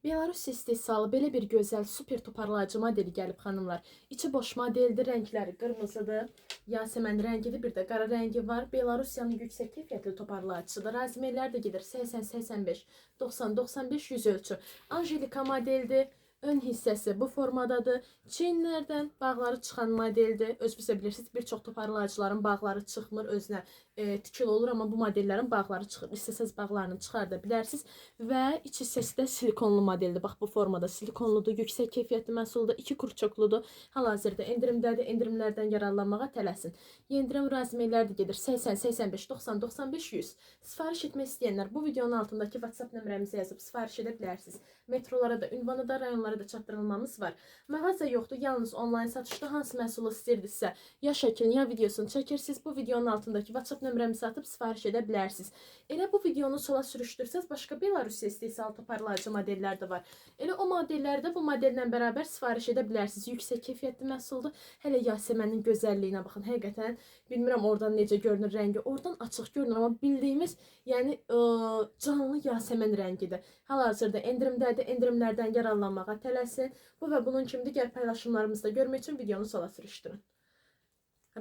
Belarus istehsalı belə bir gözəl, super toparlayıcı modeli gəlib xanımlar. İçi boş modeldir, rəngləri qırmızıdır, yasəmən rəngidir, bir də qara rəngi var. Belarusiyanın yüksək keyfiyyətli toparlayıcısıdır. Razmerlər də gedir 80, 85, 90, 95, 100 ölçü. Anjelika modeldir. Ön hissəsi bu formadadır. Çiyinlərdən bağları çıxan modeldir. Özünüz bilirsiniz, bir çox toparlayıcıların bağları çıxmır, özünə tikili olur, amma bu modellərin bağları çıxır. İstəsəz bağlarını çıxarda bilərsiniz və iç hissəsi də silikonlu modeldir. Bax bu formada silikonludur, yüksək keyfiyyətli məhsuldur, 2 kurçokludur. Hal-hazırda endirimdədir. Endirimlərdən yararlanmağa tələsin. Yendirim razmerlər də gedir 80, 85, 90, 95, 100. Sifariş etmək istəyənlər bu videonun altındakı WhatsApp nömrəmizə yazıb sifariş edə bilərsiniz. Metrolara da, ünvana da, rayonlara da çatdırılmamız var. Mağaza yoxdur, yalnız onlayn satışda hansı məhsulu istəyirsinizsə, ya şəklini, ya videosunu çəkirsiniz. Bu videonun altındakı WhatsApp nömrəmizi atıb sifariş edə bilərsiniz. Elə bu videonu sola sürüşdürsəz, başqa Belarusiya istehsalı toparlayıcı modellər də var. Elə o modellərdə bu modellə bərabər sifariş edə bilərsiniz. Yüksək keyfiyyətli məhsuldur. Hələ yasəmənin gözəlliyinə baxın. Həqiqətən bilmirəm oradan necə görünür rəngi. Oradan açıq görünür, amma bildiyimiz, yəni canlı yasəmən rəngidir. Hal-hazırda endirimdədir. Endirimlərdən yararlanmağa tələsin. Bu və bunun kimi digər paylaşımlarımızda görmək üçün videonu sola sürüşdürün.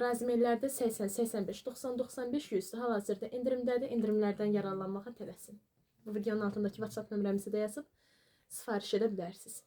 Razmerlərdə 80, 85, 90, 95, 100. Hal-hazırda endirimdədir. Endirimlərdən yararlanmağa tələsin. Bu videonun altındakı WhatsApp nömrəmizi də yazıb sifariş edə bilərsiniz.